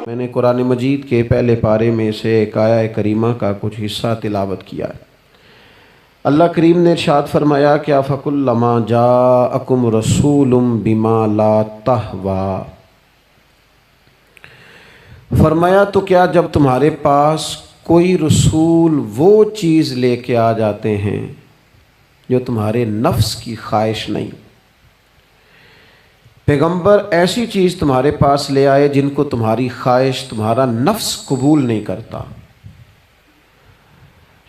میں نے قرآن مجید کے پہلے پارے میں سے ایک آیہ کریمہ کا کچھ حصہ تلاوت کیا ہے۔ اللہ کریم نے ارشاد فرمایا کہ فَكُلَّمَا جَاءَكُمْ رَسُولٌ بِمَا لَا تَهْوَىٰ، فرمایا تو کیا جب تمہارے پاس کوئی رسول وہ چیز لے کے آ جاتے ہیں جو تمہارے نفس کی خواہش نہیں، پیغمبر ایسی چیز تمہارے پاس لے آئے جن کو تمہاری خواہش، تمہارا نفس قبول نہیں کرتا،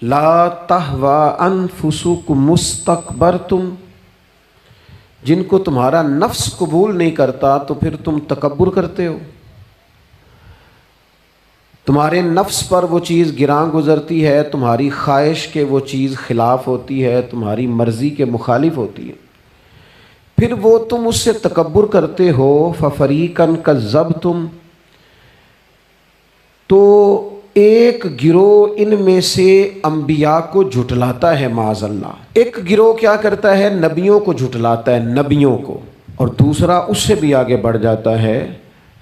لا تہویٰ انفسکم مستکبرتم، جن کو تمہارا نفس قبول نہیں کرتا تو پھر تم تکبر کرتے ہو، تمہارے نفس پر وہ چیز گراں گزرتی ہے، تمہاری خواہش کے وہ چیز خلاف ہوتی ہے، تمہاری مرضی کے مخالف ہوتی ہے، پھر وہ تم اس سے تکبر کرتے ہو۔ فَفَرِيقًا كَذَّبْتُمْ، تو ایک گروہ ان میں سے انبیاء کو جھٹلاتا ہے، معاذ اللہ، ایک گروہ کیا کرتا ہے؟ نبیوں کو جھٹلاتا ہے، نبیوں کو، اور دوسرا اس سے بھی آگے بڑھ جاتا ہے،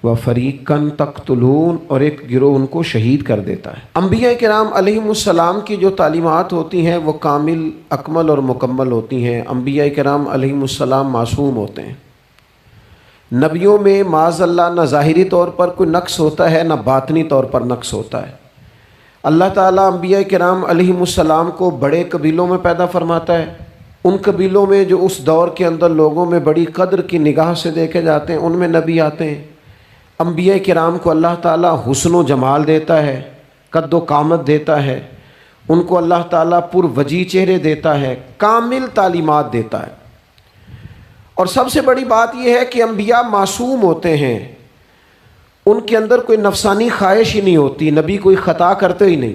وَفَرِيقًا تَقْتُلُونَ، اور ایک گروہ ان کو شہید کر دیتا ہے۔ انبیاء کرام علیہم السلام کی جو تعلیمات ہوتی ہیں وہ کامل، اکمل اور مکمل ہوتی ہیں۔ انبیاء کرام علیہم السلام معصوم ہوتے ہیں۔ نبیوں میں معاذ اللہ نہ ظاہری طور پر کوئی نقص ہوتا ہے، نہ باطنی طور پر نقص ہوتا ہے۔ اللہ تعالیٰ انبیاء کرام علیہم السلام کو بڑے قبیلوں میں پیدا فرماتا ہے، ان قبیلوں میں جو اس دور کے اندر لوگوں میں بڑی قدر کی نگاہ سے دیکھے جاتے ہیں، ان میں نبی آتے ہیں۔ انبیاء کرام کو اللہ تعالیٰ حسن و جمال دیتا ہے، قد و قامت دیتا ہے، ان کو اللہ تعالیٰ پر وجی چہرے دیتا ہے، کامل تعلیمات دیتا ہے۔ اور سب سے بڑی بات یہ ہے کہ انبیاء معصوم ہوتے ہیں، ان کے اندر کوئی نفسانی خواہش ہی نہیں ہوتی، نبی کوئی خطا کرتے ہی نہیں۔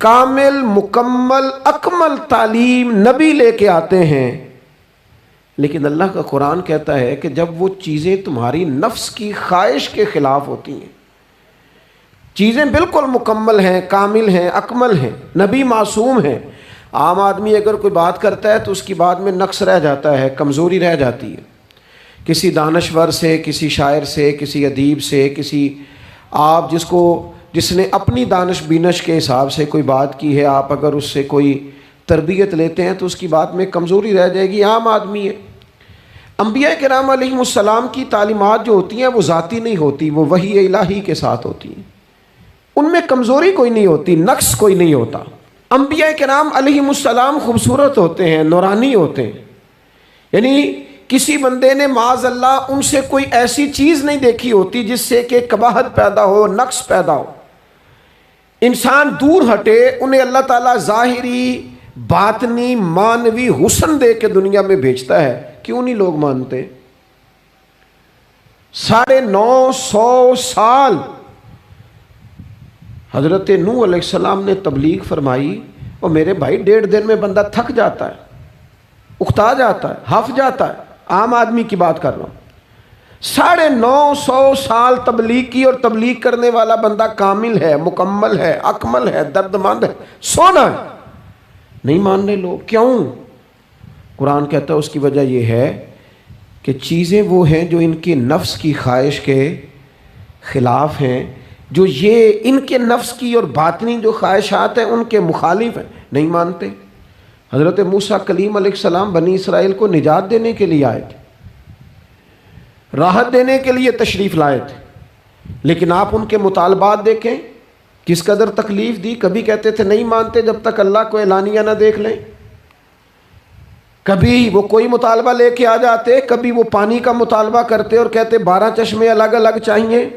کامل، مکمل، اکمل تعلیم نبی لے کے آتے ہیں، لیکن اللہ کا قرآن کہتا ہے کہ جب وہ چیزیں تمہاری نفس کی خواہش کے خلاف ہوتی ہیں، چیزیں بالکل مکمل ہیں، کامل ہیں، اکمل ہیں، نبی معصوم ہیں۔ عام آدمی اگر کوئی بات کرتا ہے تو اس کی بات میں نقص رہ جاتا ہے، کمزوری رہ جاتی ہے، کسی دانشور سے، کسی شاعر سے، کسی ادیب سے، کسی آپ جس نے اپنی دانش بینش کے حساب سے کوئی بات کی ہے، آپ اگر اس سے کوئی تربیت لیتے ہیں تو اس کی بات میں کمزوری رہ جائے گی، عام آدمی ہے۔ انبیاء کرام علیہم السلام کی تعلیمات جو ہوتی ہیں وہ ذاتی نہیں ہوتی، وہ وحی الہی کے ساتھ ہوتی ہیں، ان میں کمزوری کوئی نہیں ہوتی، نقص کوئی نہیں ہوتا۔ انبیاء کرام علیہم السلام خوبصورت ہوتے ہیں، نورانی ہوتے ہیں، یعنی کسی بندے نے معاذ اللہ ان سے کوئی ایسی چیز نہیں دیکھی ہوتی جس سے کہ قباحت پیدا ہو، نقص پیدا ہو۔ انسان دور ہٹے، انہیں اللہ تعالیٰ ظاہری، باطنی، معنوی حسن دے کے دنیا میں بھیجتا ہے، کیوں نہیں لوگ مانتے؟ 950 سال حضرت نوح علیہ السلام نے تبلیغ فرمائی، اور میرے بھائی 1.5 دن میں بندہ تھک جاتا ہے، اکتا جاتا ہے، ہف جاتا ہے، عام آدمی کی بات کر رہا ہوں۔ 950 سال تبلیغ کی، اور تبلیغ کرنے والا بندہ کامل ہے، مکمل ہے، اکمل ہے، دردمند ہے، سونا ہے، نہیں مان رہے لوگ، کیوں؟ قرآن کہتا ہے اس کی وجہ یہ ہے کہ چیزیں وہ ہیں جو ان کے نفس کی خواہش کے خلاف ہیں، جو یہ ان کے نفس کی اور باطنی جو خواہشات ہیں ان کے مخالف ہیں، نہیں مانتے۔ حضرت موسیٰ کلیم علیہ السلام بنی اسرائیل کو نجات دینے کے لیے آئے تھے، راحت دینے کے لیے تشریف لائے تھے، لیکن آپ ان کے مطالبات دیکھیں کس قدر تکلیف دی۔ کبھی کہتے تھے نہیں مانتے جب تک اللہ کو اعلانیہ نہ دیکھ لیں، کبھی وہ کوئی مطالبہ لے کے آ جاتے، کبھی وہ پانی کا مطالبہ کرتے اور کہتے 12 چشمے الگ الگ چاہیے،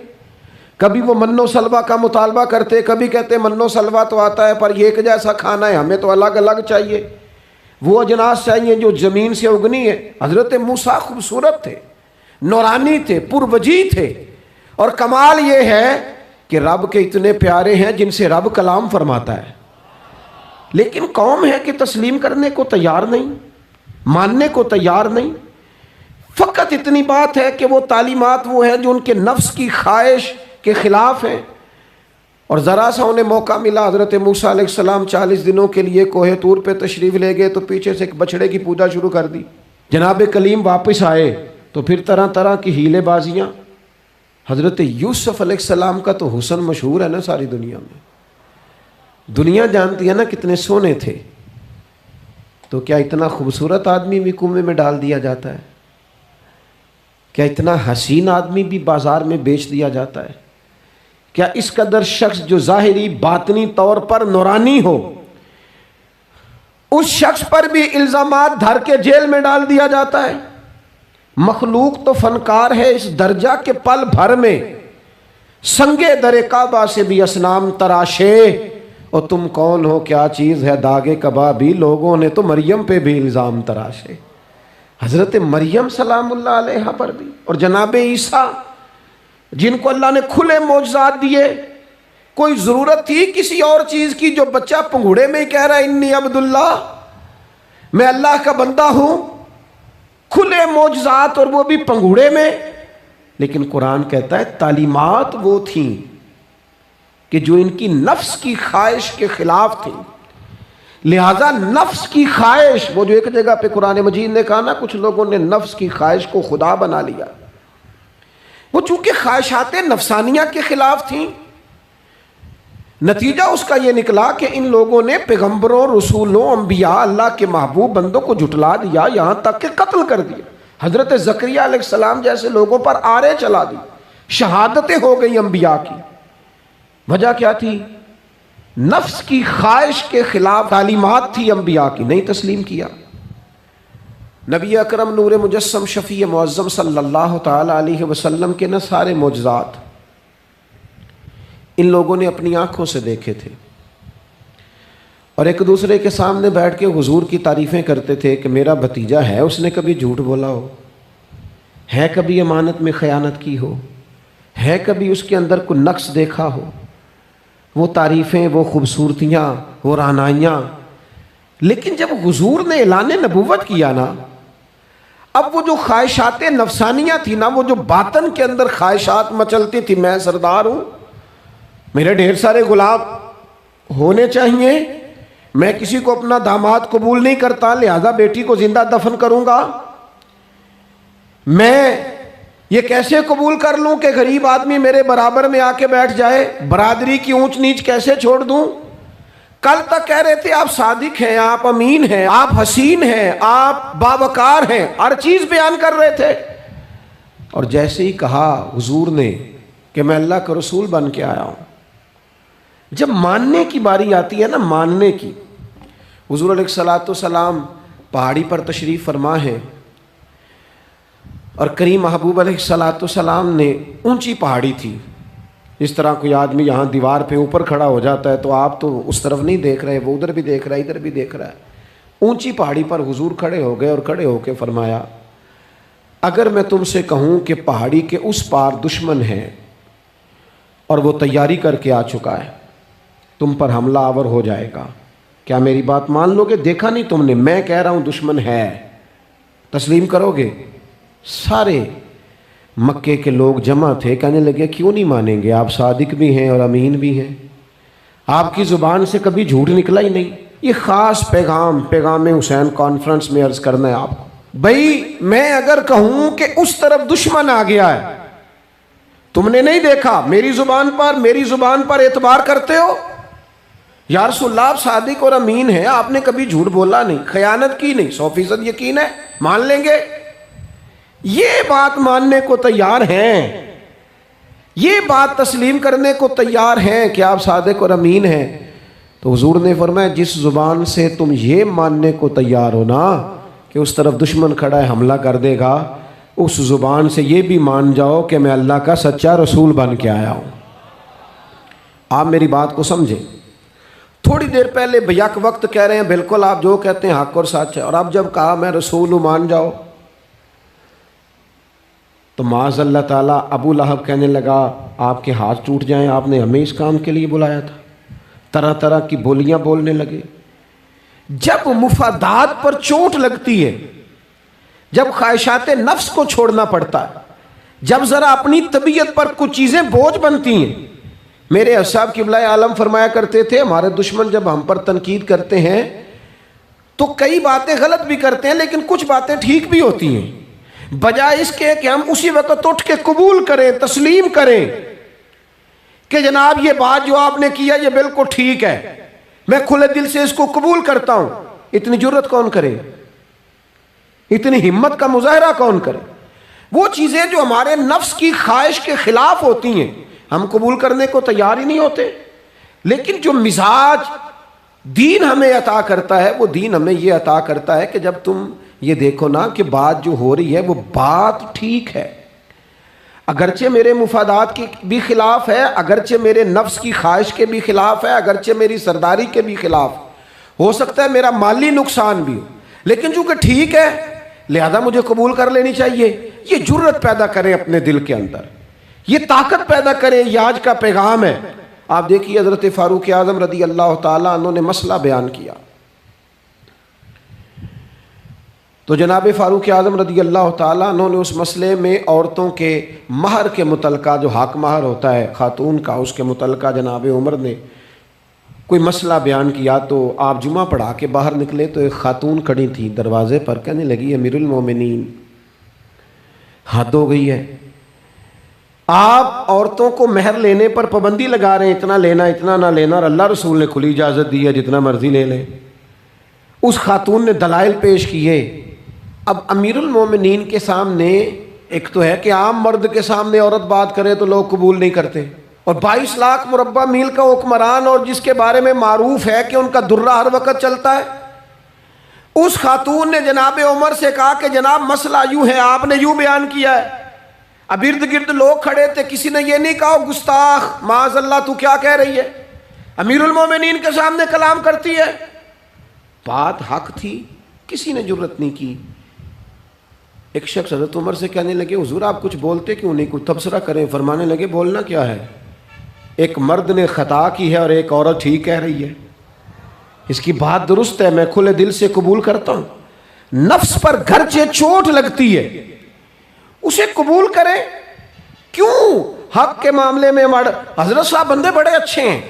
کبھی وہ من و سلوہ کا مطالبہ کرتے، کبھی کہتے من و سلوہ تو آتا ہے پر ایک جیسا کھانا ہے، ہمیں تو الگ الگ چاہیے، وہ اجناس چاہیے جو زمین سے اگنی ہے۔ حضرت موسیٰ خوبصورت تھے، نورانی تھے، پروجی تھے، اور کمال یہ ہے کہ رب کے اتنے پیارے ہیں جن سے رب کلام فرماتا ہے، لیکن قوم ہے کہ تسلیم کرنے کو تیار نہیں، ماننے کو تیار نہیں۔ فقط اتنی بات ہے کہ وہ تعلیمات وہ ہیں جو ان کے نفس کی خواہش کے خلاف ہیں، اور ذرا سا انہیں موقع ملا، حضرت موسیٰ علیہ السلام 40 دنوں کے لیے کوہ طور پہ تشریف لے گئے تو پیچھے سے ایک بچڑے کی پوجا شروع کر دی۔ جناب کلیم واپس آئے تو پھر طرح طرح کی ہیلے بازیاں، حضرت یوسف علیہ السلام کا تو حسن مشہور ہے نا ساری دنیا میں، دنیا جانتی ہے نا کتنے سونے تھے، تو کیا اتنا خوبصورت آدمی بھی کنویں میں ڈال دیا جاتا ہے؟ کیا اتنا حسین آدمی بھی بازار میں بیچ دیا جاتا ہے؟ کیا اس قدر شخص جو ظاہری باطنی طور پر نورانی ہو، اس شخص پر بھی الزامات دھر کے جیل میں ڈال دیا جاتا ہے؟ مخلوق تو فنکار ہے اس درجہ کے پل بھر میں سنگے در کعبہ سے بھی اصنام تراشے، اور تم کون ہو کیا چیز ہے داغے کبابی، لوگوں نے تو مریم پہ بھی الزام تراشے، حضرت مریم سلام اللہ علیہ پر بھی، اور جناب عیسیٰ جن کو اللہ نے کھلے معجزات دیے، کوئی ضرورت تھی کسی اور چیز کی؟ جو بچہ پنگوڑے میں ہی کہہ رہا ہے انی عبداللہ، میں اللہ کا بندہ ہوں، کھلے معجزات اور وہ بھی پنگوڑے میں۔ لیکن قرآن کہتا ہے تعلیمات وہ تھیں کہ جو ان کی نفس کی خواہش کے خلاف تھی، لہذا نفس کی خواہش، وہ جو ایک جگہ پہ قرآن مجید نے کہا نا کچھ لوگوں نے نفس کی خواہش کو خدا بنا لیا، وہ چونکہ خواہشات نفسانیہ کے خلاف تھیں، نتیجہ اس کا یہ نکلا کہ ان لوگوں نے پیغمبروں، رسولوں، انبیاء، اللہ کے محبوب بندوں کو جھٹلا دیا، یہاں تک کہ قتل کر دیا۔ حضرت زکریہ علیہ السلام جیسے لوگوں پر آرے چلا دی، شہادتیں ہو گئی انبیاء کی۔ وجہ کیا تھی؟ نفس کی خواہش کے خلاف تعلیمات تھی انبیاء کی، نہیں تسلیم کیا۔ نبی اکرم نور مجسم شفیع معظم صلی اللہ تعالی علیہ وسلم کے نہ سارے معجزات ان لوگوں نے اپنی آنکھوں سے دیکھے تھے، اور ایک دوسرے کے سامنے بیٹھ کے حضور کی تعریفیں کرتے تھے کہ میرا بھتیجا ہے، اس نے کبھی جھوٹ بولا ہو، ہے کبھی امانت میں خیانت کی ہو، ہے کبھی اس کے اندر کوئی نقص دیکھا ہو۔ وہ تعریفیں، وہ خوبصورتیاں، وہ رعنائیاں۔ لیکن جب حضور نے اعلان نبوت کیا نا، اب وہ جو خواہشات نفسانیہ تھی نا، وہ جو باطن کے اندر خواہشات مچلتی تھی، میں سردار ہوں، میرے ڈھیر سارے غلام ہونے چاہیے، میں کسی کو اپنا داماد قبول نہیں کرتا لہذا بیٹی کو زندہ دفن کروں گا، میں یہ کیسے قبول کر لوں کہ غریب آدمی میرے برابر میں آ کے بیٹھ جائے، برادری کی اونچ نیچ کیسے چھوڑ دوں۔ کل تک کہہ رہے تھے آپ صادق ہیں، آپ امین ہیں، آپ حسین ہیں، آپ باوقار ہیں، ہر چیز بیان کر رہے تھے، اور جیسے ہی کہا حضور نے کہ میں اللہ کا رسول بن کے آیا ہوں، جب ماننے کی باری آتی ہے نا، ماننے کی، حضور علیہ السلام پہاڑی پر تشریف فرما ہے، اور کریم محبوب علیہ السلام نے اونچی پہاڑی تھی، اس طرح کوئی آدمی یہاں دیوار پہ اوپر کھڑا ہو جاتا ہے تو آپ تو اس طرف نہیں دیکھ رہے، وہ ادھر بھی دیکھ رہا ہے، ادھر بھی دیکھ رہا ہے۔ اونچی پہاڑی پر حضور کھڑے ہو گئے اور کھڑے ہو کے فرمایا اگر میں تم سے کہوں کہ پہاڑی کے اس پار دشمن ہے اور وہ تیاری کر کے آ چکا ہے، تم پر حملہ آور ہو جائے گا، کیا میری بات مان لو گے؟ دیکھا نہیں تم نے، میں کہہ رہا ہوں دشمن ہے، تسلیم کرو گے؟ سارے مکے کے لوگ جمع تھے، کہنے لگے کیوں نہیں مانیں گے، آپ صادق بھی ہیں اور امین بھی ہیں، آپ کی زبان سے کبھی جھوٹ نکلا ہی نہیں۔ یہ خاص پیغام حسین کانفرنس میں عرض کرنا ہے آپ کو، بھئی میں اگر کہوں کہ اس طرف دشمن آ گیا ہے، تم نے نہیں دیکھا، میری زبان پر اعتبار کرتے ہو؟ یا رسول اللہ آپ صادق اور امین ہیں، آپ نے کبھی جھوٹ بولا نہیں، خیانت کی نہیں، 100% یقین ہے، مان لیں گے؟ یہ بات ماننے کو تیار ہیں، یہ بات تسلیم کرنے کو تیار ہیں کہ آپ صادق اور امین ہیں، تو حضور نے فرمایا جس زبان سے تم یہ ماننے کو تیار ہو نا کہ اس طرف دشمن کھڑا ہے حملہ کر دے گا، اس زبان سے یہ بھی مان جاؤ کہ میں اللہ کا سچا رسول بن کے آیا ہوں۔ آپ میری بات کو سمجھیں، تھوڑی دیر پہلے بیک وقت کہہ رہے ہیں بالکل آپ جو کہتے ہیں حق اور سچ ہے، اور اب جب کہا میں رسول ہوں مان جاؤ، تو معاذ اللہ تعالیٰ ابو لہب کہنے لگا آپ کے ہاتھ ٹوٹ جائیں، آپ نے ہمیں اس کام کے لیے بلایا تھا، طرح طرح کی بولیاں بولنے لگے۔ جب مفادات پر چوٹ لگتی ہے، جب خواہشات نفس کو چھوڑنا پڑتا ہے، جب ذرا اپنی طبیعت پر کچھ چیزیں بوجھ بنتی ہیں، میرے اصحاب قبلہ عالم فرمایا کرتے تھے ہمارے دشمن جب ہم پر تنقید کرتے ہیں تو کئی باتیں غلط بھی کرتے ہیں لیکن کچھ باتیں ٹھیک بھی ہوتی ہیں، بجائے اس کے کہ ہم اسی وقت اٹھ کے قبول کریں، تسلیم کریں کہ جناب یہ بات جو آپ نے کیا یہ بالکل ٹھیک ہے، میں کھلے دل سے اس کو قبول کرتا ہوں. اتنی جرت کون کرے؟ اتنی ہمت کا مظاہرہ کون کرے؟ وہ چیزیں جو ہمارے نفس کی خواہش کے خلاف ہوتی ہیں ہم قبول کرنے کو تیار ہی نہیں ہوتے. لیکن جو مزاج دین ہمیں عطا کرتا ہے، وہ دین ہمیں یہ عطا کرتا ہے کہ جب تم یہ دیکھو نا کہ بات جو ہو رہی ہے وہ بات ٹھیک ہے، اگرچہ میرے مفادات کے بھی خلاف ہے، اگرچہ میرے نفس کی خواہش کے بھی خلاف ہے، اگرچہ میری سرداری کے بھی خلاف، ہو سکتا ہے میرا مالی نقصان بھی ہو، لیکن چونکہ ٹھیک ہے لہذا مجھے قبول کر لینی چاہیے. یہ جرت پیدا کریں اپنے دل کے اندر، یہ طاقت پیدا کریں. یہ آج کا پیغام ہے. آپ دیکھیے حضرت فاروق اعظم رضی اللہ تعالیٰ عنہ نے مسئلہ بیان کیا تو جناب فاروق اعظم رضی اللہ تعالیٰ عنہ نے اس مسئلے میں عورتوں کے مہر کے متعلقہ، جو حق مہر ہوتا ہے خاتون کا، اس کے متعلقہ جناب عمر نے کوئی مسئلہ بیان کیا. تو آپ جمعہ پڑھا کے باہر نکلے تو ایک خاتون کھڑی تھی دروازے پر، کہنے لگی امیر المومنین حد ہو گئی ہے، آپ عورتوں کو مہر لینے پر پابندی لگا رہے ہیں، اتنا لینا اتنا نہ لینا، اور اللہ رسول نے کھلی اجازت دی ہے جتنا مرضی لے لیں. اس خاتون نے دلائل پیش کیے. اب امیر المومنین کے سامنے ایک تو ہے کہ عام مرد کے سامنے عورت بات کرے تو لوگ قبول نہیں کرتے، اور 22 لاکھ مربع میل کا حکمران اور جس کے بارے میں معروف ہے کہ ان کا درہ ہر وقت چلتا ہے، اس خاتون نے جناب عمر سے کہا کہ جناب مسئلہ یوں ہے، آپ نے یوں بیان کیا ہے. اب ارد گرد لوگ کھڑے تھے، کسی نے یہ نہیں کہا گستاخ معاذ اللہ تو کیا کہہ رہی ہے، امیر المومنین کے سامنے کلام کرتی ہے. بات حق تھی، کسی نے جرت نہیں کی. ایک شخص حضرت عمر سے کہنے لگے حضور آپ کچھ بولتے کیوں نہیں، کچھ تبصرہ کریں. فرمانے لگے بولنا کیا ہے، ایک مرد نے خطا کی ہے اور ایک عورت ٹھیک کہہ رہی ہے، اس کی بات درست ہے، میں کھلے دل سے قبول کرتا ہوں. نفس پر گرچہ چوٹ لگتی ہے اسے قبول کریں. کیوں حق کے معاملے میں حضرت صاحب بندے بڑے اچھے ہیں،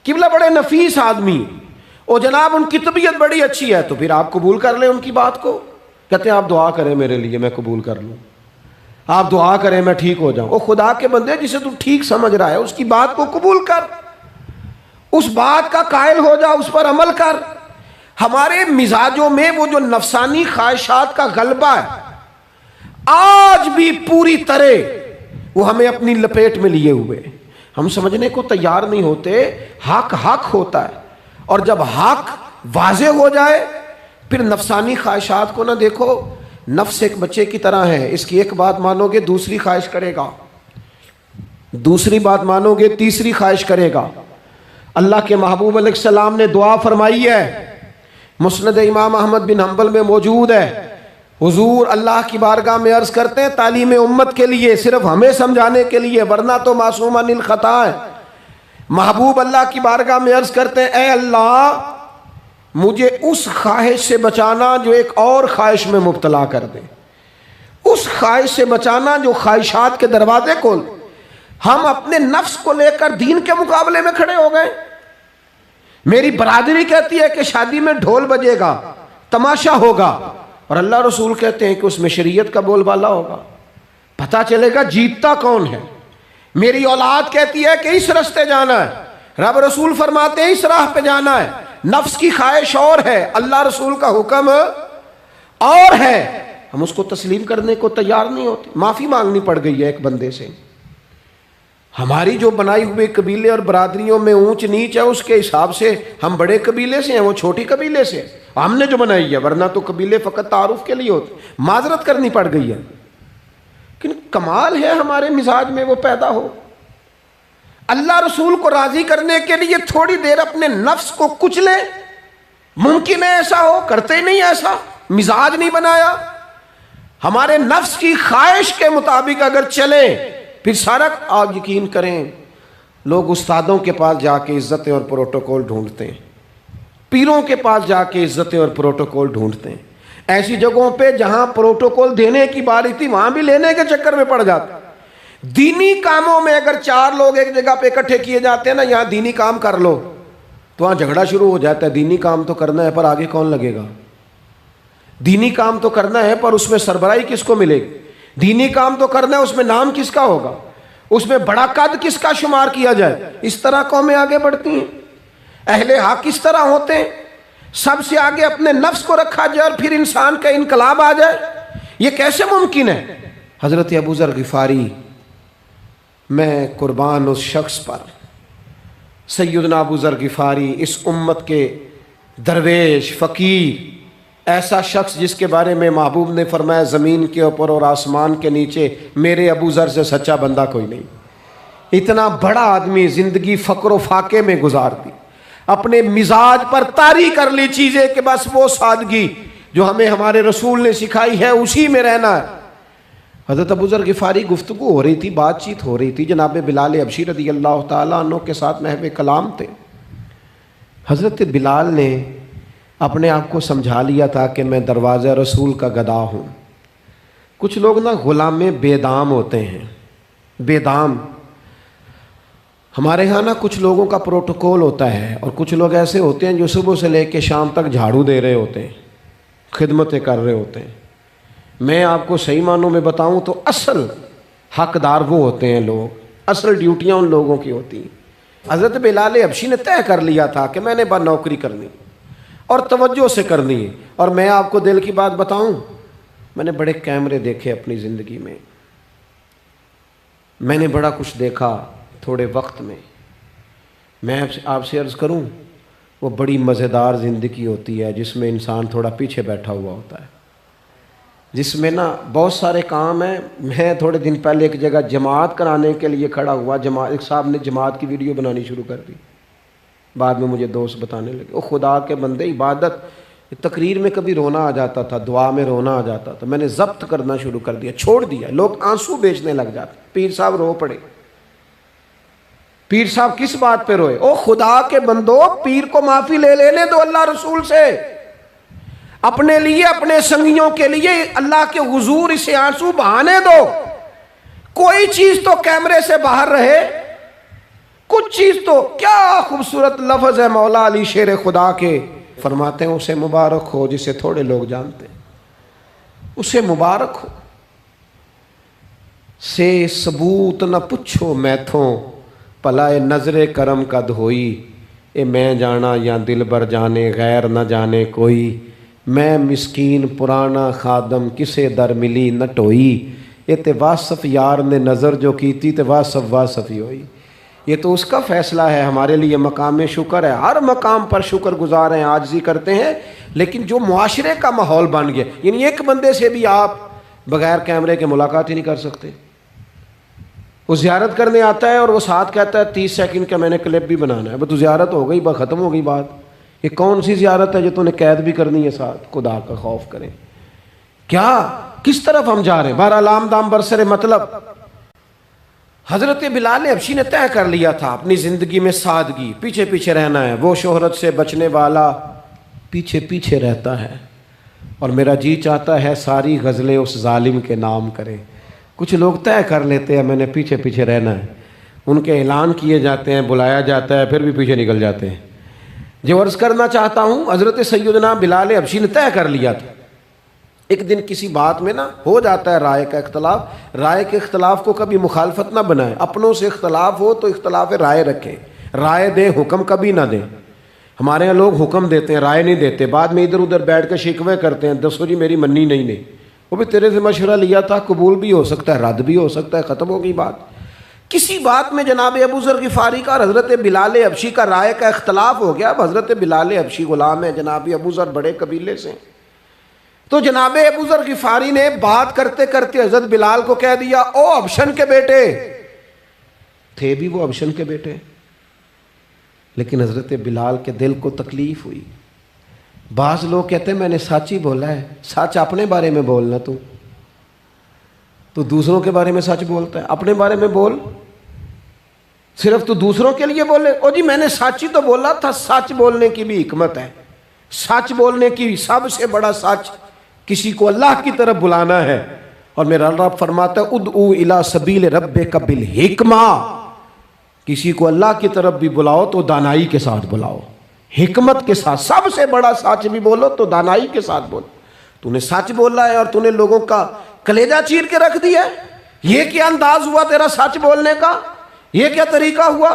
قبلہ بڑے نفیس آدمی، اور جناب ان کی طبیعت بڑی اچھی ہے، تو پھر آپ قبول کر لیں ان کی بات کو. کہتے ہیں آپ دعا کریں میرے لیے میں قبول کر لوں، آپ دعا کریں میں ٹھیک ہو جاؤں. او خدا کے بندے، جسے تو ٹھیک سمجھ رہا ہے اس کی بات کو قبول کر، اس بات کا قائل ہو جا، اس پر عمل کر. ہمارے مزاجوں میں وہ جو نفسانی خواہشات کا غلبہ ہے آج بھی پوری طرح وہ ہمیں اپنی لپیٹ میں لیے ہوئے، ہم سمجھنے کو تیار نہیں ہوتے. حق حق ہوتا ہے، اور جب حق واضح ہو جائے پھر نفسانی خواہشات کو نہ دیکھو. نفس ایک بچے کی طرح ہے، اس کی ایک بات مانو گے دوسری خواہش کرے گا، دوسری بات مانو گے تیسری خواہش کرے گا. اللہ کے محبوب علیہ السلام نے دعا فرمائی ہے، مسند امام احمد بن حنبل میں موجود ہے. حضور اللہ کی بارگاہ میں عرض کرتے ہیں تعلیم امت کے لیے، صرف ہمیں سمجھانے کے لیے، ورنہ تو معصوم عن الخطا ہے. محبوب اللہ کی بارگاہ میں عرض کرتے ہیں اے اللہ مجھے اس خواہش سے بچانا جو ایک اور خواہش میں مبتلا کر دے، اس خواہش سے بچانا جو خواہشات کے دروازے کھول. ہم اپنے نفس کو لے کر دین کے مقابلے میں کھڑے ہو گئے. میری برادری کہتی ہے کہ شادی میں ڈھول بجے گا، تماشا ہوگا، اور اللہ رسول کہتے ہیں کہ اس میں شریعت کا بول بالا ہوگا، پتہ چلے گا جیتتا کون ہے. میری اولاد کہتی ہے کہ اس رستے جانا ہے، رب رسول فرماتے ہیں اس راہ پہ جانا ہے. نفس کی خواہش اور ہے، اللہ رسول کا حکم اور ہے، ہم اس کو تسلیم کرنے کو تیار نہیں ہوتے. معافی مانگنی پڑ گئی ہے ایک بندے سے. ہماری جو بنائی ہوئے قبیلے اور برادریوں میں اونچ نیچ ہے اس کے حساب سے ہم بڑے قبیلے سے ہیں، وہ چھوٹی قبیلے سے ہم نے جو بنائی ہے، ورنہ تو قبیلے فقط تعارف کے لیے ہوتے. معذرت کرنی پڑ گئی ہے، لیکن کمال ہے ہمارے مزاج میں وہ پیدا ہو. اللہ رسول کو راضی کرنے کے لیے تھوڑی دیر اپنے نفس کو کچلیں. ممکن ہے ایسا ہو، کرتے ہی نہیں ایسا، مزاج نہیں بنایا. ہمارے نفس کی خواہش کے مطابق اگر چلیں پھر سارا. آپ یقین کریں لوگ استادوں کے پاس جا کے عزتیں اور پروٹوکول ڈھونڈتے ہیں، پیروں کے پاس جا کے عزتیں اور پروٹوکول ڈھونڈتے ہیں. ایسی جگہوں پہ جہاں پروٹوکول دینے کی باری تھی وہاں بھی لینے کے چکر میں پڑ جاتے. دینی کاموں میں اگر 4 لوگ ایک جگہ پہ اکٹھے کیے جاتے ہیں نا، یہاں دینی کام کر لو، تو وہاں جھگڑا شروع ہو جاتا ہے. دینی کام تو کرنا ہے پر آگے کون لگے گا. دینی کام تو کرنا ہے پر اس میں سربراہی کس کو ملے گی؟ دینی کام تو کرنا ہے، اس میں نام کس کا ہوگا؟ اس میں بڑا قد کس کا شمار کیا جائے؟ اس طرح قومیں آگے بڑھتی ہیں۔ اہل حق اس طرح ہوتے ہیں، سب سے آگے اپنے نفس کو رکھا جائے اور پھر انسان کا انقلاب آ جائے، یہ کیسے ممکن ہے؟ حضرت ابو ذر غفاری، میں قربان اس شخص پر، سیدنا ابو ذر غفاری، اس امت کے درویش فقیر، ایسا شخص جس کے بارے میں محبوب نے فرمایا زمین کے اوپر اور آسمان کے نیچے میرے ابو ذر سے سچا بندہ کوئی نہیں۔ اتنا بڑا آدمی زندگی فقر و فاقے میں گزار دی، اپنے مزاج پر طاری کر لی چیزیں کہ بس وہ سادگی جو ہمیں ہمارے رسول نے سکھائی ہے اسی میں رہنا ہے۔ حضرت ابو ذر غفاری گفتگو ہو رہی تھی، بات چیت ہو رہی تھی، جناب بلال حبشی رضی اللہ تعالیٰ عنہ کے ساتھ محو کلام تھے۔ حضرت بلال نے اپنے آپ کو سمجھا لیا تھا کہ میں دروازہ رسول کا گدا ہوں۔ کچھ لوگ نا غلام بے دام ہوتے ہیں، بے دام۔ ہمارے ہاں نا کچھ لوگوں کا پروٹوکول ہوتا ہے، اور کچھ لوگ ایسے ہوتے ہیں جو صبح سے لے کے شام تک جھاڑو دے رہے ہوتے ہیں، خدمتیں کر رہے ہوتے ہیں۔ میں آپ کو صحیح معنوں میں بتاؤں تو اصل حقدار وہ ہوتے ہیں لوگ، اصل ڈیوٹیاں ان لوگوں کی ہوتی ہیں۔ حضرت بلال حبشی نے طے کر لیا تھا کہ میں نے بس نوکری کرنی اور توجہ سے کرنی ہے۔ اور میں آپ کو دل کی بات بتاؤں، میں نے بڑے کیمرے دیکھے اپنی زندگی میں، میں نے بڑا کچھ دیکھا تھوڑے وقت میں۔ میں آپ سے عرض کروں، وہ بڑی مزیدار زندگی ہوتی ہے جس میں انسان تھوڑا پیچھے بیٹھا ہوا ہوتا ہے، جس میں نا بہت سارے کام ہیں۔ میں تھوڑے دن پہلے ایک جگہ جماعت کرانے کے لیے کھڑا ہوا، ایک صاحب نے جماعت کی ویڈیو بنانی شروع کر دی، بعد میں مجھے دوست بتانے لگے، او خدا کے بندے، عبادت تقریر میں کبھی رونا آ جاتا تھا، دعا میں رونا آ جاتا تھا، میں نے ضبط کرنا شروع کر دیا، چھوڑ دیا۔ لوگ آنسو بیچنے لگ جاتے، پیر صاحب رو پڑے۔ پیر صاحب کس بات پہ روئے؟ او خدا کے بندو، پیر کو معافی لے لینے دو اللہ رسول سے، اپنے لیے اپنے سنگیوں کے لیے اللہ کے حضور اسے آنسو بہانے دو۔ کوئی چیز تو کیمرے سے باہر رہے، کچھ چیز تو۔ کیا خوبصورت لفظ ہے مولا علی شیر خدا کے، فرماتے ہیں اسے مبارک ہو جسے تھوڑے لوگ جانتے ہیں، اسے مبارک ہو۔ سے ثبوت نہ پچھو میتھوں، پلائے نظر کرم کا دھوئی، اے میں جانا یا دل بر جانے غیر نہ جانے کوئی، میں مسکین پرانا خادم کسے در ملی نہ ٹوئی، یہ تے واصف یار نے نظر جو کی تھی تے واصف واصف ہی ہوئی۔ یہ تو اس کا فیصلہ ہے، ہمارے لیے مقام شکر ہے، ہر مقام پر شکر گزار ہیں، عاجزی کرتے ہیں، لیکن جو معاشرے کا ماحول بن گیا، یعنی ایک بندے سے بھی آپ بغیر کیمرے کے ملاقات ہی نہیں کر سکتے۔ وہ زیارت کرنے آتا ہے اور وہ ساتھ کہتا ہے 30 سیکنڈ کا میں نے کلپ بھی بنانا ہے، اب تو زیارت ہو گئی، بس ختم ہو گئی بات۔ یہ کون سی زیارت ہے جو تو نے قید بھی کرنی ہے ساتھ؟ خدا کا خوف کریں، کیا کس طرف ہم جا رہے ہیں؟ بہرحال لام دام برسر مطلب، حضرت بلال حبشی نے طے کر لیا تھا اپنی زندگی میں سادگی، پیچھے پیچھے رہنا ہے۔ وہ شہرت سے بچنے والا پیچھے پیچھے رہتا ہے، اور میرا جی چاہتا ہے ساری غزلیں اس ظالم کے نام کریں۔ کچھ لوگ طے کر لیتے ہیں میں نے پیچھے پیچھے رہنا ہے، ان کے اعلان کیے جاتے ہیں، بلایا جاتا ہے، پھر بھی پیچھے نکل جاتے ہیں۔ جو عرض کرنا چاہتا ہوں، حضرت سیدنا بلال حبشی نے طے کر لیا تھا۔ ایک دن کسی بات میں نا ہو جاتا ہے رائے کا اختلاف، رائے کے اختلاف کو کبھی مخالفت نہ بنائیں، اپنوں سے اختلاف ہو تو اختلاف رائے رکھیں، رائے دیں، حکم کبھی نہ دیں۔ ہمارے یہاں لوگ حکم دیتے ہیں، رائے نہیں دیتے، بعد میں ادھر ادھر بیٹھ کے شکوے کرتے ہیں، دسو جی میری منی نہیں، وہ بھی تیرے سے مشورہ لیا تھا، قبول بھی ہو سکتا ہے، رد بھی ہو سکتا ہے، ختم ہو گئی بات۔ کسی بات میں جناب ابو ذر غفاری کا اور حضرت بلال حبشی کا رائے کا اختلاف ہو گیا۔ اب حضرت بلال حبشی غلام ہے، جناب ابو ذر بڑے قبیلے سے، تو جناب ابو ذر غفاری نے بات کرتے کرتے حضرت بلال کو کہہ دیا، او ابشن کے بیٹے، تھے بھی وہ ابشن کے بیٹے، لیکن حضرت بلال کے دل کو تکلیف ہوئی۔ بعض لوگ کہتے ہیں میں نے سچ ہی بولا ہے، سچ اپنے بارے میں بولنا، تو دوسروں کے بارے میں سچ بولتا ہے، اپنے بارے میں بول، صرف تو دوسروں کے لیے بولے۔ او جی میں نے سچ ہی تو بولا تھا، سچ بولنے کی بھی حکمت ہے، سچ بولنے کی سب سے بڑا سچ کسی کو اللہ کی طرف بلانا ہے، اور میرا رب فرماتا ہے ادعو الی سبیل ربک بالحکمہ، کسی کو اللہ کی طرف بھی بلاؤ تو دانائی کے ساتھ بلاؤ، حکمت کے ساتھ۔ سب سے بڑا سچ بھی بولو تو دانائی کے ساتھ بولو، تو نے سچ بولا ہے اور تو نے لوگوں کا کلیجہ چیر کے رکھ دیا ہے. یہ کیا انداز ہوا تیرا سچ بولنے کا؟ یہ کیا طریقہ ہوا؟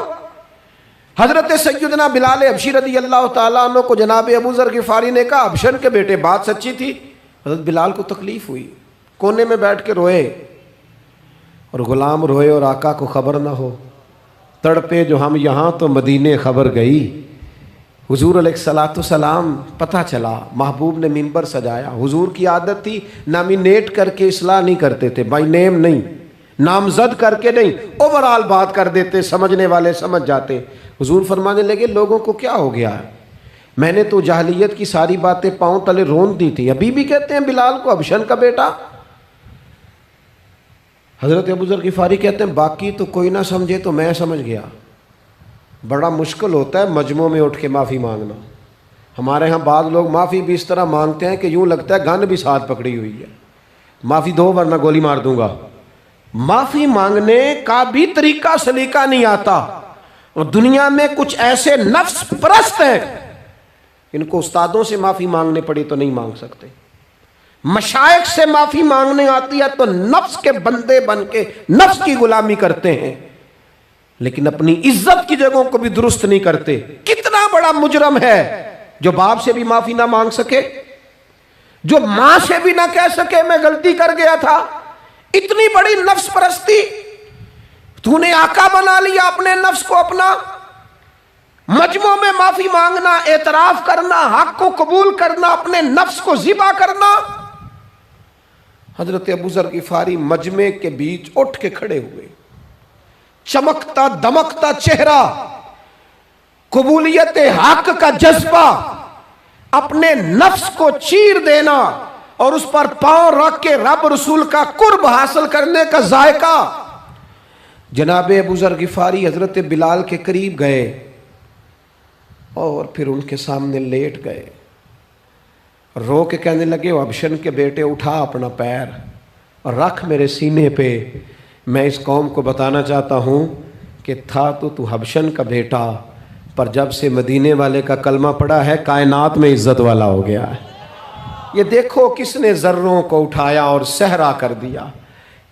حضرت سیدنا بلال حبشی رضی اللہ تعالیٰ عنہ کو جناب ابو ذر غفاری نے کہا حبشن کے بیٹے بات سچی تھی. حضرت بلال کو تکلیف ہوئی, کونے میں بیٹھ کے روئے, اور غلام روئے اور آقا کو خبر نہ ہو. تڑپے جو ہم یہاں تو مدینے خبر گئی. حضور علیہ الصلوۃ والسلام پتہ چلا, محبوب نے منبر سجایا. حضور کی عادت تھی نامینیٹ کر کے اصلاح نہیں کرتے تھے, بائی نیم نہیں, نامزد کر کے نہیں, اوورال بات کر دیتے, سمجھنے والے سمجھ جاتے. حضور فرمانے لگے لوگوں کو کیا ہو گیا ہے, میں نے تو جاہلیت کی ساری باتیں پاؤں تلے رون دی تھی, ابھی بھی کہتے ہیں بلال کو حبشن کا بیٹا. حضرت ابو ذر غفاری کہتے ہیں باقی تو کوئی نہ سمجھے تو میں سمجھ گیا. بڑا مشکل ہوتا ہے مجمعوں میں اٹھ کے معافی مانگنا. ہمارے ہاں بعض لوگ معافی بھی اس طرح مانگتے ہیں کہ یوں لگتا ہے گن بھی ساتھ پکڑی ہوئی ہے, معافی دو ورنہ گولی مار دوں گا. معافی مانگنے کا بھی طریقہ سلیقہ نہیں آتا. اور دنیا میں کچھ ایسے نفس پرست ہیں, ان کو استادوں سے معافی مانگنے پڑی تو نہیں مانگ سکتے. مشائخ سے معافی مانگنے آتی ہے تو نفس کے بندے بن کے نفس کی غلامی کرتے ہیں, لیکن اپنی عزت کی جگہوں کو بھی درست نہیں کرتے. کتنا بڑا مجرم ہے جو باپ سے بھی معافی نہ مانگ سکے, جو ماں سے بھی نہ کہہ سکے میں غلطی کر گیا تھا. اتنی بڑی نفس پرستی. تو نے آقا بنا لیا اپنے نفس کو اپنا. مجمعوں میں معافی مانگنا, اعتراف کرنا, حق کو قبول کرنا, اپنے نفس کو ذبح کرنا. حضرت ابو ذر غفاری مجمع کے بیچ اٹھ کے کھڑے ہوئے, چمکتا دمکتا چہرہ, قبولیت حق کا جذبہ, اپنے نفس کو چیر دینا اور اس پر پاؤں رکھ کے رب رسول کا قرب حاصل کرنے کا ذائقہ. جناب ابو ذر غفاری حضرت بلال کے قریب گئے اور پھر ان کے سامنے لیٹ گئے, رو کے کہنے لگے حبشن کے بیٹے اٹھا اپنا پیر اور رکھ میرے سینے پہ. میں اس قوم کو بتانا چاہتا ہوں کہ تھا تو حبشن کا بیٹا, پر جب سے مدینے والے کا کلمہ پڑا ہے کائنات میں عزت والا ہو گیا ہے. یہ دیکھو کس نے ذروں کو اٹھایا اور صحرا کر دیا,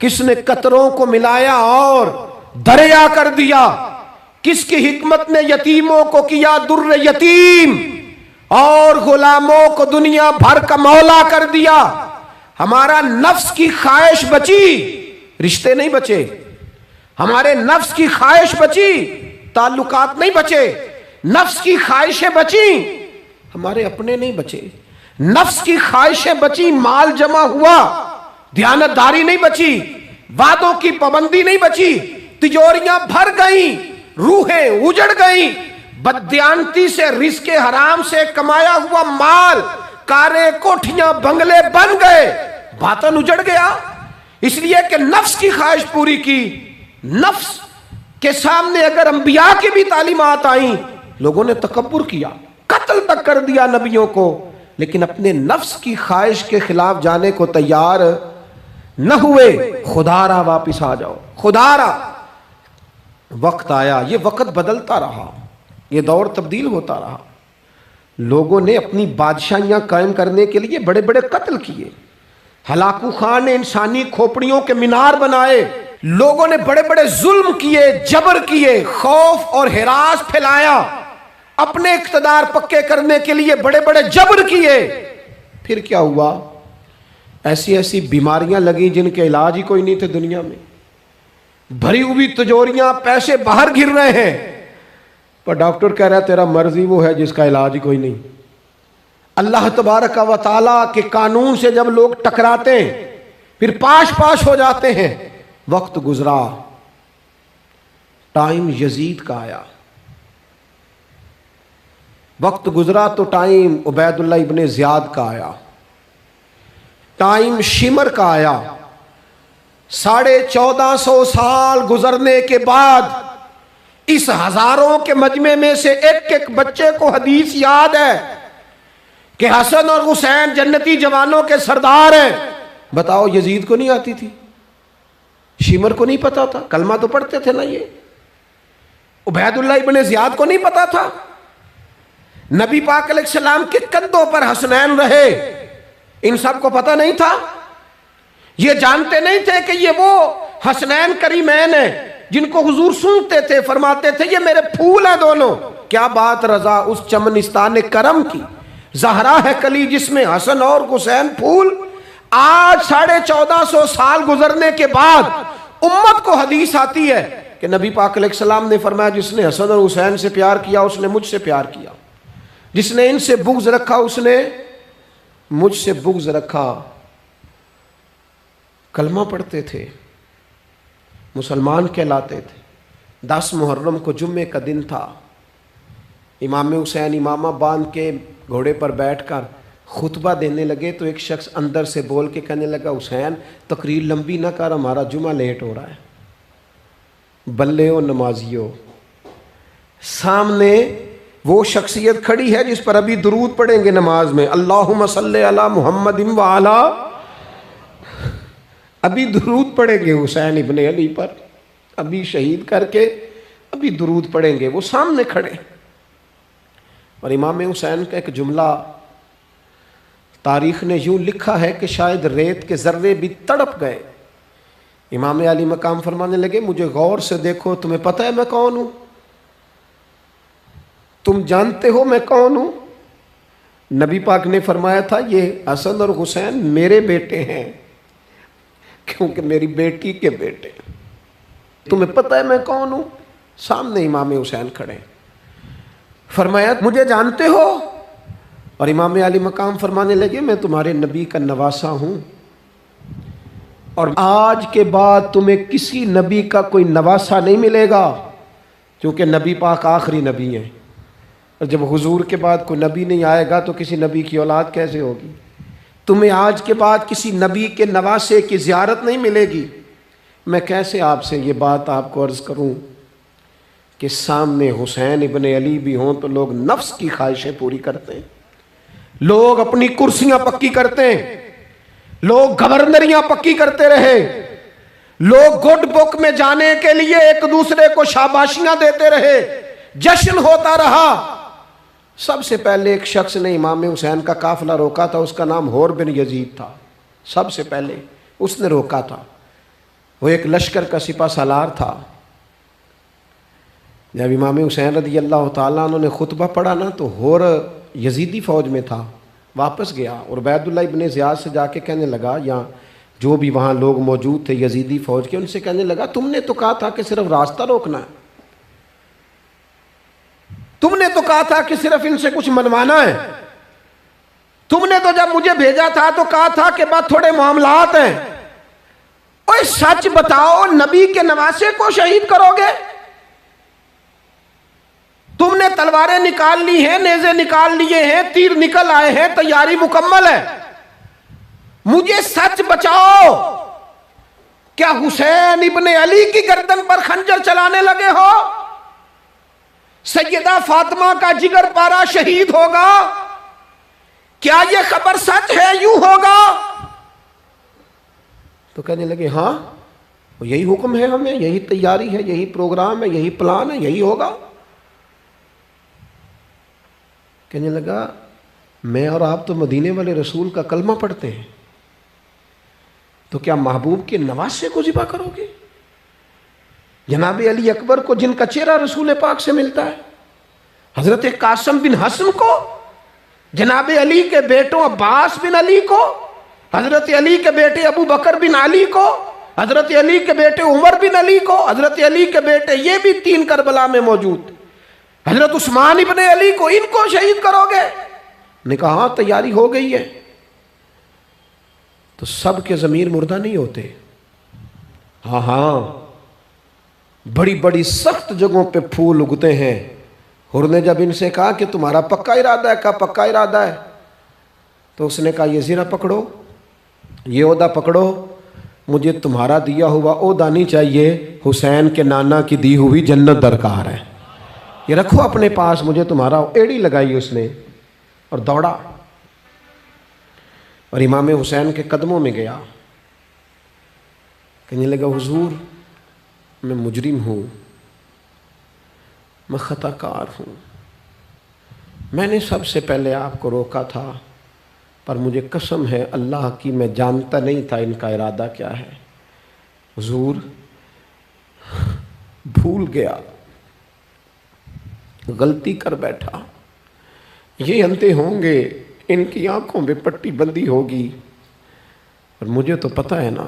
کس نے قطروں کو ملایا اور دریا کر دیا, کس کی حکمت نے یتیموں کو کیا در یتیم اور غلاموں کو دنیا بھر کا مولا کر دیا. ہمارا نفس کی خواہش بچی, رشتے نہیں بچے. ہمارے نفس کی خواہش بچی, تعلقات نہیں بچے. نفس کی خواہشیں بچی, ہمارے اپنے نہیں بچے. نفس کی خواہشیں بچی, مال جمع ہوا, دیانتداری نہیں بچی, وعدوں کی پابندی نہیں بچی, تجوریاں بھر گئیں, روحیں اجڑ گئیں. بددیانتی سے رزق حرام سے کمایا ہوا مال, کاریں کوٹھیاں بنگلے بن گئے, باطن اجڑ گیا. اس لیے کہ نفس کی خواہش پوری کی. نفس کے سامنے اگر انبیاء کی بھی تعلیمات آئیں, لوگوں نے تکبر کیا, قتل تک کر دیا نبیوں کو, لیکن اپنے نفس کی خواہش کے خلاف جانے کو تیار نہ ہوئے. خدا را واپس آ جاؤ, خدا را. وقت آیا, یہ وقت بدلتا رہا, یہ دور تبدیل ہوتا رہا. لوگوں نے اپنی بادشاہیاں قائم کرنے کے لیے بڑے بڑے قتل کیے. ہلاکو خان نے انسانی کھوپڑیوں کے مینار بنائے. لوگوں نے بڑے بڑے ظلم کیے, جبر کیے, خوف اور ہراس پھیلایا. اپنے اقتدار پکے کرنے کے لیے بڑے بڑے جبر کیے. پھر کیا ہوا؟ ایسی ایسی بیماریاں لگیں جن کے علاج ہی کوئی نہیں تھے دنیا میں. بھری ہوئی تجوریاں, پیسے باہر گر رہے ہیں, پر ڈاکٹر کہہ رہا ہے تیرا مرضی وہ ہے جس کا علاج ہی کوئی نہیں. اللہ تبارک و تعالیٰ کے قانون سے جب لوگ ٹکراتے ہیں پھر پاش پاش ہو جاتے ہیں. وقت گزرا, ٹائم یزید کا آیا. وقت گزرا تو ٹائم عبید اللہ ابن زیاد کا آیا. ٹائم شمر کا آیا. 1450 سال گزرنے کے بعد اس ہزاروں کے مجمع میں سے ایک ایک بچے کو حدیث یاد ہے کہ حسن اور حسین جنتی جوانوں کے سردار ہیں. بتاؤ یزید کو نہیں آتی تھی؟ شمر کو نہیں پتا تھا؟ کلمہ تو پڑھتے تھے نا. یہ عبید اللہ ابن زیاد کو نہیں پتا تھا؟ نبی پاک علیہ السلام کے کندھوں پر حسنین رہے. ان سب کو پتہ نہیں تھا؟ یہ جانتے نہیں تھے کہ یہ وہ حسنین کریمین ہیں جن کو حضور سنتے تھے، فرماتے تھے یہ میرے پھول ہیں دونوں؟ کیا بات رضا اس چمنستان کرم کی، زہرا ہے کلی جس میں حسن اور حسین پھول۔ آج 1450 سال گزرنے کے بعد امت کو حدیث آتی ہے کہ نبی پاک علیہ السلام نے فرمایا جس نے حسن اور حسین سے پیار کیا اس نے مجھ سے پیار کیا، جس نے ان سے بغض رکھا اس نے مجھ سے بغض رکھا۔ کلمہ پڑھتے تھے، مسلمان کہلاتے تھے۔ 10 محرم کو جمعے کا دن تھا، امام حسین امامہ باندھ کے گھوڑے پر بیٹھ کر خطبہ دینے لگے تو ایک شخص اندر سے بول کے کہنے لگا حسین تقریر لمبی نہ کر، ہمارا جمعہ لیٹ ہو رہا ہے۔ بلے ہو نمازیو، سامنے وہ شخصیت کھڑی ہے جس پر ابھی درود پڑھیں گے نماز میں، اللہم صلی علی محمد وعلی، ابھی درود پڑھیں گے حسین ابن علی پر، ابھی شہید کر کے ابھی درود پڑھیں گے، وہ سامنے کھڑے۔ اور امام حسین کا ایک جملہ تاریخ نے یوں لکھا ہے کہ شاید ریت کے ذرے بھی تڑپ گئے۔ امام علی مقام فرمانے لگے مجھے غور سے دیکھو، تمہیں پتہ ہے میں کون ہوں؟ تم جانتے ہو میں کون ہوں؟ نبی پاک نے فرمایا تھا یہ حسن اور حسین میرے بیٹے ہیں کیونکہ میری بیٹی کے بیٹے۔ تمہیں پتہ ہے میں کون ہوں؟ سامنے امام حسین کھڑے، فرمایا مجھے جانتے ہو؟ اور امام علی مقام فرمانے لگے میں تمہارے نبی کا نواسا ہوں، اور آج کے بعد تمہیں کسی نبی کا کوئی نواسا نہیں ملے گا، کیونکہ نبی پاک آخری نبی ہیں، اور جب حضور کے بعد کوئی نبی نہیں آئے گا تو کسی نبی کی اولاد کیسے ہوگی؟ تمہیں آج کے بعد کسی نبی کے نواسے کی زیارت نہیں ملے گی۔ میں کیسے آپ سے یہ بات آپ کو عرض کروں کہ سامنے حسین ابن علی بھی ہوں تو لوگ نفس کی خواہشیں پوری کرتے ہیں، لوگ اپنی کرسیاں پکی کرتے ہیں، لوگ گورنریاں پکی کرتے رہے، لوگ گڈ بک میں جانے کے لیے ایک دوسرے کو شاباشیاں دیتے رہے، جشن ہوتا رہا۔ سب سے پہلے ایک شخص نے امام حسین کا قافلہ روکا تھا، اس کا نام حور بن یزید تھا، سب سے پہلے اس نے روکا تھا، وہ ایک لشکر کا سپہ سالار تھا۔ جب امام حسین رضی اللہ تعالیٰ عنہ نے خطبہ پڑھا نا تو حور یزیدی فوج میں تھا، واپس گیا اور عبید اللہ ابن زیاد سے جا کے کہنے لگا، یا جو بھی وہاں لوگ موجود تھے یزیدی فوج کے، ان سے کہنے لگا تم نے تو کہا تھا کہ صرف راستہ روکنا ہے، تم نے تو کہا تھا کہ صرف ان سے کچھ منوانا ہے، تم نے تو جب مجھے بھیجا تھا تو کہا تھا کہ بس تھوڑے معاملات ہیں، اوہ سچ بتاؤ نبی کے نواسے کو شہید کرو گے؟ تم نے تلواریں نکال لی ہیں، نیزے نکال لیے ہیں، تیر نکل آئے ہیں، تیاری مکمل ہے، مجھے سچ بچاؤ، کیا حسین ابن علی کی گردن پر خنجر چلانے لگے ہو؟ سیدہ فاطمہ کا جگر پارا شہید ہوگا؟ کیا یہ خبر سچ ہے؟ یوں ہوگا؟ تو کہنے لگے ہاں یہی حکم ہے ہمیں، یہی تیاری ہے، یہی پروگرام ہے، یہی پلان ہے، یہی ہوگا۔ کہنے لگا میں اور آپ تو مدینے والے رسول کا کلمہ پڑھتے ہیں، تو کیا محبوب کے نواسے کو ذبح کرو گے؟ جناب علی اکبر کو جن کا چہرہ رسول پاک سے ملتا ہے، حضرت قاسم بن حسن کو، جناب علی کے بیٹوں عباس بن علی کو، حضرت علی کے بیٹے ابو بکر بن علی کو، حضرت علی کے بیٹے عمر بن علی کو، حضرت علی کے بیٹے یہ بھی 3 کربلا میں موجود، حضرت عثمان ابن علی کو، ان کو شہید کرو گے؟ نے کہا ہاں تیاری ہو گئی ہے۔ تو سب کے ضمیر مردہ نہیں ہوتے، ہاں بڑی بڑی سخت جگہوں پہ پھول اگتے ہیں۔ حر نے جب ان سے کہا کہ تمہارا پکا ارادہ ہے، کہا پکا ارادہ ہے، تو اس نے کہا یہ زیرہ پکڑو، یہ عہدہ پکڑو، مجھے تمہارا دیا ہوا عہدہ نہیں چاہیے، حسین کے نانا کی دی ہوئی جنت درکار ہے، یہ رکھو اپنے پاس، مجھے تمہارا۔ ایڑی لگائی اس نے اور دوڑا اور امام حسین کے قدموں میں گیا، کہنے لگا حضور میں مجرم ہوں، میں خطا کار ہوں، میں نے سب سے پہلے آپ کو روکا تھا، پر مجھے قسم ہے اللہ کی، میں جانتا نہیں تھا ان کا ارادہ کیا ہے۔ حضور بھول گیا، غلطی کر بیٹھا، یہ انتے ہوں گے، ان کی آنکھوں میں پٹی بندی ہوگی، اور مجھے تو پتہ ہے نا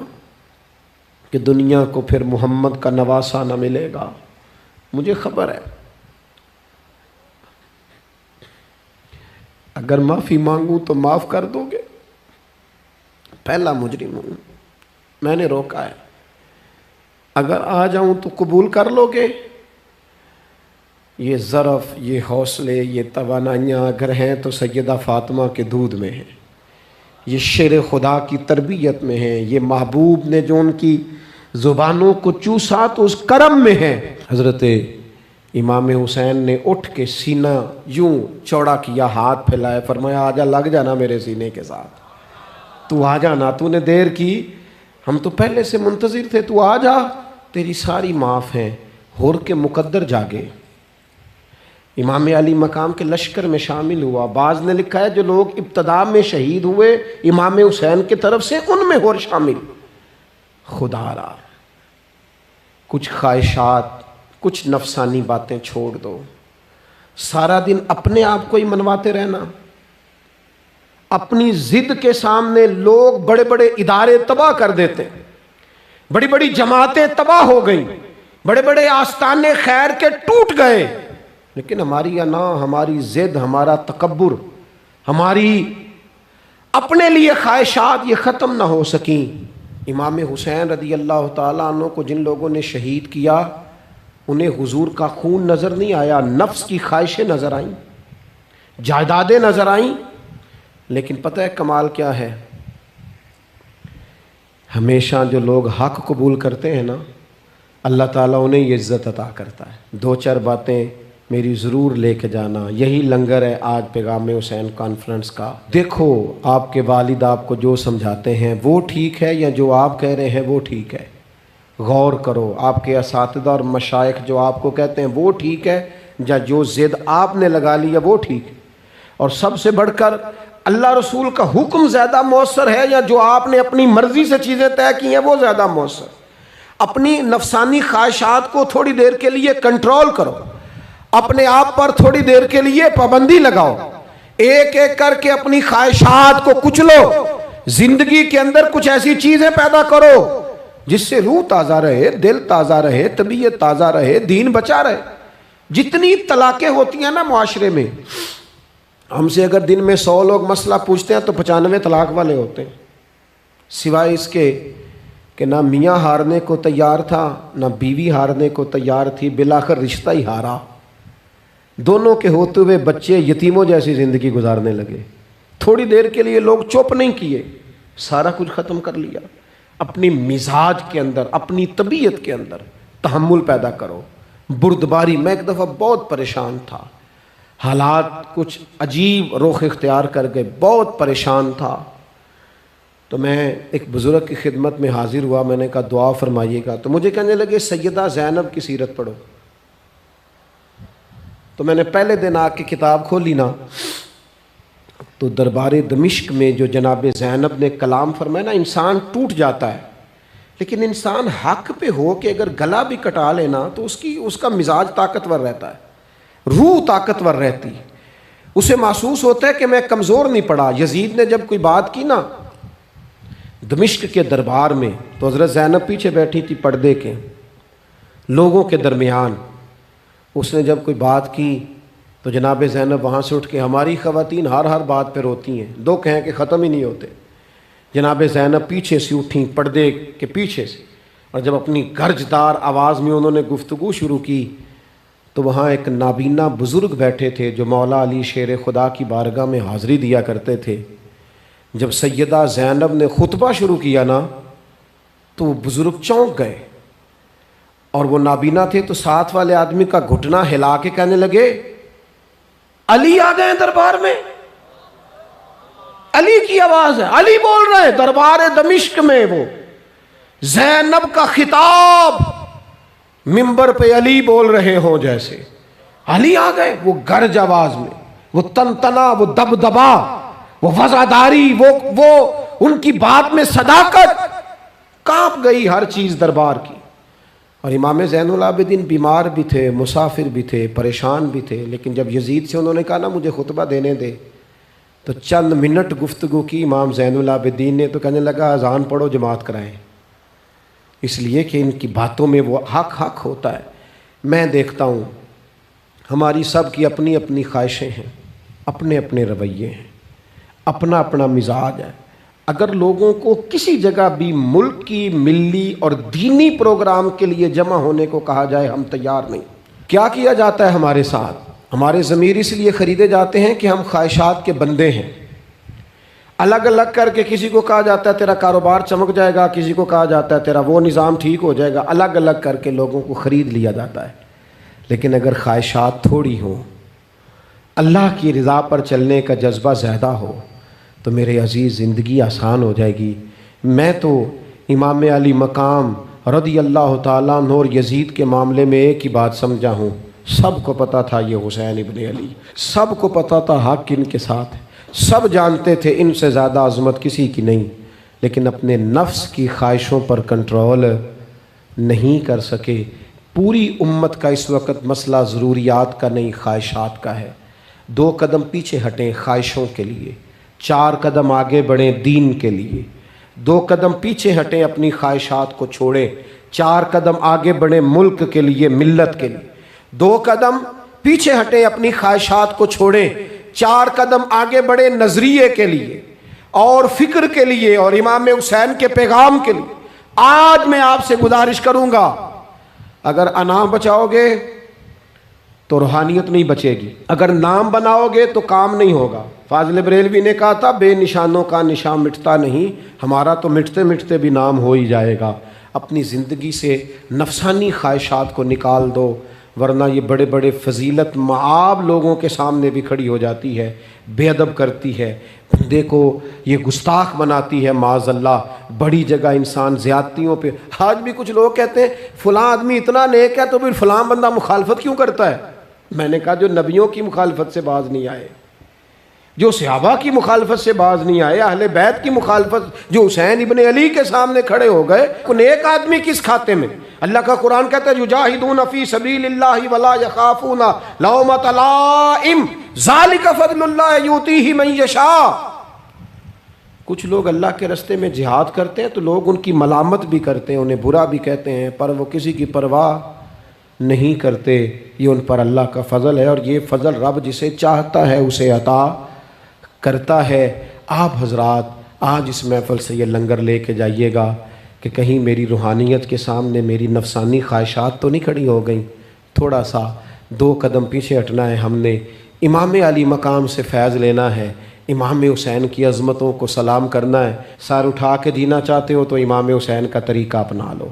کہ دنیا کو پھر محمد کا نواسہ نہ ملے گا، مجھے خبر ہے۔ اگر معافی مانگوں تو معاف کر دو گے؟ پہلا مجرم ہوں، میں نے روکا ہے۔ اگر آ جاؤں تو قبول کر لو گے؟ یہ ظرف، یہ حوصلے، یہ توانائیاں اگر ہیں تو سیدہ فاطمہ کے دودھ میں ہیں، یہ شیر خدا کی تربیت میں ہیں، یہ محبوب نے جو ان کی زبانوں کو چوسا تو اس کرم میں ہے۔ حضرت امام حسین نے اٹھ کے سینہ یوں چوڑا کیا، ہاتھ پھیلائے، فرمایا آجا، لگ جانا میرے سینے کے ساتھ، تو آ جانا، تو نے دیر کی، ہم تو پہلے سے منتظر تھے، تو آ جا، تیری ساری معاف ہیں۔ ہور کے مقدر جاگے، امام علی مقام کے لشکر میں شامل ہوا۔ بعض نے لکھا ہے جو لوگ ابتدا میں شہید ہوئے امام حسین کی طرف سے، ان میں ہور شامل۔ خدا را، کچھ خواہشات، کچھ نفسانی باتیں چھوڑ دو۔ سارا دن اپنے آپ کو ہی منواتے رہنا، اپنی ضد کے سامنے لوگ بڑے بڑے ادارے تباہ کر دیتے، بڑی بڑی جماعتیں تباہ ہو گئیں، بڑے بڑے آستانے خیر کے ٹوٹ گئے، لیکن ہماری انا، ہماری ضد، ہمارا تکبر، ہماری اپنے لیے خواہشات یہ ختم نہ ہو سکیں۔ امام حسین رضی اللہ تعالیٰ عنہ کو جن لوگوں نے شہید کیا، انہیں حضور کا خون نظر نہیں آیا، نفس کی خواہشیں نظر آئیں، جائیدادیں نظر آئیں، لیکن پتہ ہے کمال کیا ہے؟ ہمیشہ جو لوگ حق قبول کرتے ہیں نا، اللہ تعالیٰ انہیں یہ عزت عطا کرتا ہے۔ دو چار باتیں میری ضرور لے کے جانا، یہی لنگر ہے آج پیغام حسین کانفرنس کا۔ دیکھو آپ کے والد آپ کو جو سمجھاتے ہیں وہ ٹھیک ہے، یا جو آپ کہہ رہے ہیں وہ ٹھیک ہے؟ غور کرو، آپ کے اساتذہ اور مشائخ جو آپ کو کہتے ہیں وہ ٹھیک ہے، یا جو ضد آپ نے لگا لیا وہ ٹھیک ہے؟ اور سب سے بڑھ کر اللہ رسول کا حکم زیادہ مؤثر ہے، یا جو آپ نے اپنی مرضی سے چیزیں طے کی ہیں وہ زیادہ مؤثر؟ اپنی نفسانی خواہشات کو تھوڑی دیر کے لیے کنٹرول کرو، اپنے آپ پر تھوڑی دیر کے لیے پابندی لگاؤ، ایک ایک کر کے اپنی خواہشات کو کچلو، زندگی کے اندر کچھ ایسی چیزیں پیدا کرو جس سے روح تازہ رہے، دل تازہ رہے، طبیعت تازہ رہے، دین بچا رہے۔ جتنی طلاقیں ہوتی ہیں نا معاشرے میں، ہم سے اگر دن میں 100 لوگ مسئلہ پوچھتے ہیں تو 95 طلاق والے ہوتے ہیں، سوائے اس کے کہ نہ میاں ہارنے کو تیار تھا نہ بیوی ہارنے کو تیار تھی، بالآخر رشتہ ہی ہارا، دونوں کے ہوتے ہوئے بچے یتیموں جیسی زندگی گزارنے لگے۔ تھوڑی دیر کے لیے لوگ چپ نہیں کیے، سارا کچھ ختم کر لیا۔ اپنی مزاج کے اندر، اپنی طبیعت کے اندر تحمل پیدا کرو، بردباری۔ میں ایک دفعہ بہت پریشان تھا، حالات کچھ عجیب رخ اختیار کر گئے، بہت پریشان تھا، تو میں ایک بزرگ کی خدمت میں حاضر ہوا، میں نے کہا دعا فرمائیے گا، تو مجھے کہنے لگے سیدہ زینب کی سیرت پڑھو۔ تو میں نے پہلے دن آ کے کتاب کھولی نا، تو دربار دمشق میں جو جناب زینب نے کلام فرمایا نا، انسان ٹوٹ جاتا ہے، لیکن انسان حق پہ ہو کے اگر گلا بھی کٹا لینا تو اس کا مزاج طاقتور رہتا ہے، روح طاقتور رہتی، اسے محسوس ہوتا ہے کہ میں کمزور نہیں پڑا۔ یزید نے جب کوئی بات کی نا دمشق کے دربار میں، تو حضرت زینب پیچھے بیٹھی تھی پردے کے لوگوں کے درمیان، اس نے جب کوئی بات کی تو جناب زینب وہاں سے اٹھ کے، ہماری خواتین ہر بات پہ روتی ہیں، دو کہیں کہ ختم ہی نہیں ہوتے، جناب زینب پیچھے سے اٹھیں پردے کے پیچھے سے، اور جب اپنی گرجدار آواز میں انہوں نے گفتگو شروع کی تو وہاں ایک نابینا بزرگ بیٹھے تھے جو مولا علی شیر خدا کی بارگاہ میں حاضری دیا کرتے تھے۔ جب سیدہ زینب نے خطبہ شروع کیا نا تو وہ بزرگ چونک گئے، اور وہ نابینا تھے تو ساتھ والے آدمی کا گھٹنا ہلا کے کہنے لگے علی آ گئے دربار میں، علی کی آواز ہے، علی بول رہے ہیں دربار دمشق میں، وہ زینب کا خطاب منبر پہ علی بول رہے ہوں جیسے، علی آ گئے، وہ گرج آواز میں، وہ تنتنا، وہ دبدبا، وہ وفاداری، وہ ان کی بات میں صداقت، کانپ گئی ہر چیز دربار کی۔ اور امام زین العابدین بیمار بھی تھے، مسافر بھی تھے، پریشان بھی تھے، لیکن جب یزید سے انہوں نے کہا نا مجھے خطبہ دینے دے، تو چند منٹ گفتگو کی امام زین العابدین نے، تو کہنے لگا اذان پڑھو جماعت کرائیں، اس لیے کہ ان کی باتوں میں وہ حق ہوتا ہے۔ میں دیکھتا ہوں ہماری سب کی اپنی اپنی خواہشیں ہیں، اپنے اپنے رویے ہیں، اپنا اپنا مزاج ہے۔ اگر لوگوں کو کسی جگہ بھی ملک کی ملی اور دینی پروگرام کے لیے جمع ہونے کو کہا جائے، ہم تیار نہیں۔ کیا کیا جاتا ہے ہمارے ساتھ؟ ہمارے ضمیر اس لیے خریدے جاتے ہیں کہ ہم خواہشات کے بندے ہیں۔ الگ الگ کر کے کسی کو کہا جاتا ہے تیرا کاروبار چمک جائے گا، کسی کو کہا جاتا ہے تیرا وہ نظام ٹھیک ہو جائے گا، الگ الگ کر کے لوگوں کو خرید لیا جاتا ہے۔ لیکن اگر خواہشات تھوڑی ہوں، اللہ کی رضا پر چلنے کا جذبہ زیادہ ہو، تو میرے عزیز زندگی آسان ہو جائے گی۔ میں تو امام علی مقام رضی اللہ تعالیٰ عنہ اور یزید کے معاملے میں ایک ہی بات سمجھا ہوں، سب کو پتہ تھا یہ حسین ابن علی، سب کو پتہ تھا حق ان کے ساتھ ہے، سب جانتے تھے ان سے زیادہ عظمت کسی کی نہیں، لیکن اپنے نفس کی خواہشوں پر کنٹرول نہیں کر سکے۔ پوری امت کا اس وقت مسئلہ ضروریات کا نہیں، خواہشات کا ہے۔ 2 قدم پیچھے ہٹیں خواہشوں کے لیے، 4 قدم آگے بڑھیں دین کے لیے۔ 2 قدم پیچھے ہٹیں اپنی خواہشات کو چھوڑیں، 4 قدم آگے بڑھیں ملک کے لیے، ملت کے لیے۔ 2 قدم پیچھے ہٹیں اپنی خواہشات کو چھوڑیں، 4 قدم آگے بڑھیں نظریے کے لیے اور فکر کے لیے اور امام حسین کے پیغام کے لیے۔ آج میں آپ سے گزارش کروں گا، اگر انا بچاؤ گے تو روحانیت نہیں بچے گی، اگر نام بناؤ گے تو کام نہیں ہوگا۔ فاضل بریلوی نے کہا تھا بے نشانوں کا نشان مٹتا نہیں، ہمارا تو مٹتے مٹتے بھی نام ہو ہی جائے گا۔ اپنی زندگی سے نفسانی خواہشات کو نکال دو، ورنہ یہ بڑے بڑے فضیلت معاب لوگوں کے سامنے بھی کھڑی ہو جاتی ہے، بے ادب کرتی ہے، بندے کو یہ گستاخ بناتی ہے معاذ اللہ۔ بڑی جگہ انسان زیادتیوں پہ، آج بھی کچھ لوگ کہتے ہیں فلاں آدمی اتنا نیک ہے تو پھر فلاں بندہ مخالفت کیوں کرتا ہے؟ میں نے کہا جو نبیوں کی مخالفت سے باز نہیں آئے، جو صحابہ کی مخالفت سے باز نہیں آئے، اہل بیت کی مخالفت، جو حسین ابن علی کے سامنے کھڑے ہو گئے، کوئی نیک آدمی کس کھاتے میں؟ اللہ کا قرآن کہتا ہے یجاہدون فی سبیل اللہ ولا یخافون لومۃ لائم ذالک فضل اللہ یؤتیہ من یشاء۔ کچھ لوگ اللہ کے راستے میں جہاد کرتے ہیں تو لوگ ان کی ملامت بھی کرتے ہیں، انہیں برا بھی کہتے ہیں، پر وہ کسی کی پرواہ نہیں کرتے۔ یہ ان پر اللہ کا فضل ہے، اور یہ فضل رب جسے چاہتا ہے اسے عطا کرتا ہے۔ آپ حضرات آج اس محفل سے یہ لنگر لے کے جائیے گا کہ کہیں میری روحانیت کے سامنے میری نفسانی خواہشات تو نہیں کھڑی ہو گئیں۔ تھوڑا سا 2 قدم پیچھے ہٹنا ہے ہم نے، امام علی مقام سے فیض لینا ہے، امام حسین کی عظمتوں کو سلام کرنا ہے۔ سر اٹھا کے جینا چاہتے ہو تو امام حسین کا طریقہ اپنا لو،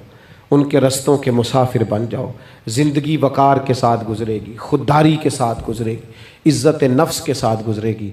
ان کے رستوں کے مسافر بن جاؤ۔ زندگی وقار کے ساتھ گزرے گی، خودداری کے ساتھ گزرے گی، عزت نفس کے ساتھ گزرے گی۔